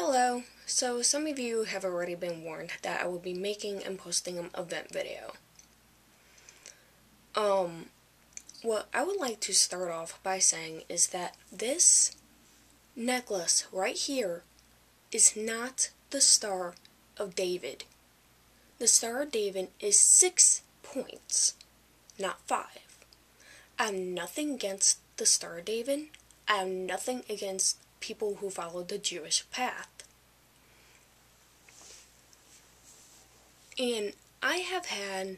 Hello. So some of you have already been warned that I will be making and posting an event video. What I would like to start off by saying is that this necklace right here is not the Star of David. The Star of David is 6 points, not 5. I have nothing against the Star of David. I have nothing against people who follow the Jewish path. And I have had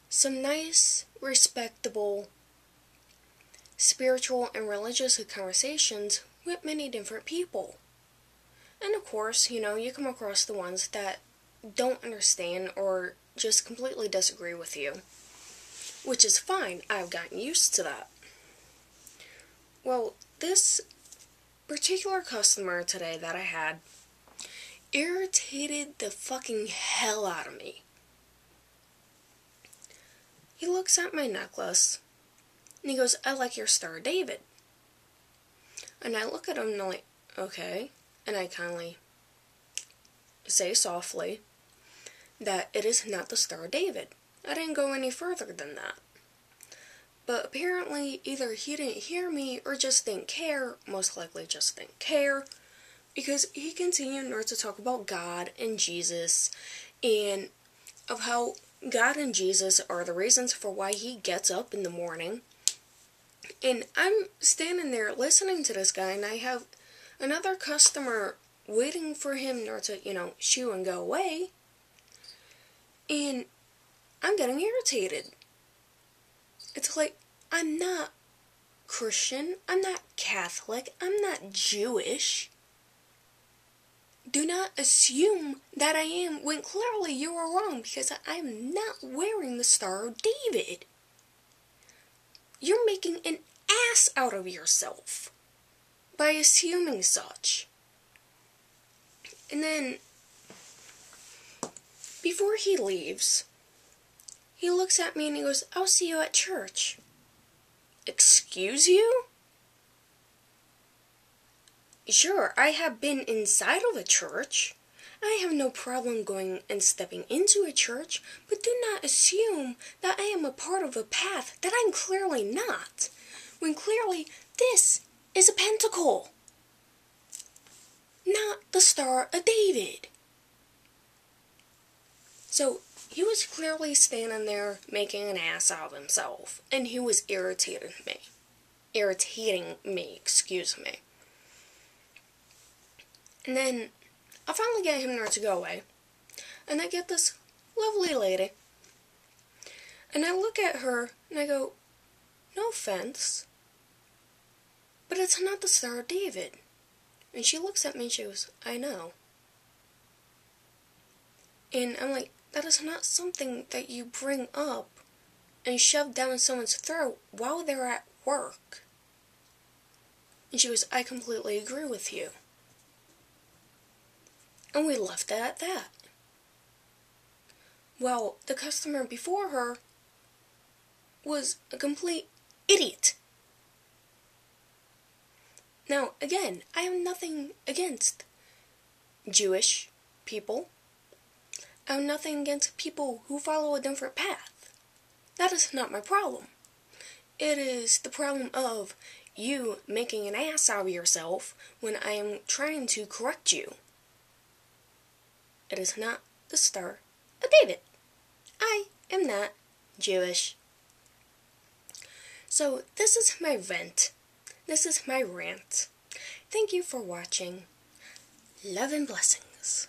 some nice, respectable, spiritual and religious conversations with many different people. And of course, you come across the ones that don't understand or just completely disagree with you, which is fine. I've gotten used to that. Well, this particular customer today that I had irritated the fucking hell out of me. He looks at my necklace and he goes, "I like your Star of David." And I look at him and I'm like, okay. And I kindly say softly that it is not the Star of David. I didn't go any further than that. But apparently either he didn't hear me or just didn't care, most likely just didn't care, because he continued not to talk about God and Jesus and of how God and Jesus are the reasons for why he gets up in the morning. And I'm standing there listening to this guy, and I have another customer waiting for him not to, shoo and go away. And I'm getting irritated. It's like, I'm not Christian, I'm not Catholic, I'm not Jewish. Do not assume that I am when clearly you are wrong, because I am not wearing the Star of David. You're making an ass out of yourself by assuming such. And then, before he leaves, he looks at me and he goes, "I'll see you at church." Excuse you? Sure, I have been inside of a church. I have no problem going and stepping into a church, but do not assume that I am a part of a path that I'm clearly not, when clearly this is a pentacle, not the Star of David. So, he was clearly standing there making an ass out of himself, and he was irritating me, excuse me. And then, I finally get him to go away, and I get this lovely lady, and I look at her, and I go, "No offense, but it's not the Star of David." And she looks at me and she goes, "I know." And I'm like, that is not something that you bring up and shove down someone's throat while they're at work. And she goes, "I completely agree with you." And we left it at that. Well, the customer before her was a complete idiot. Now, again, I have nothing against Jewish people. I have nothing against people who follow a different path. That is not my problem. It is the problem of you making an ass out of yourself when I am trying to correct you. It is not the Star of David. I am not Jewish. So this is my vent. This is my rant. Thank you for watching. Love and blessings.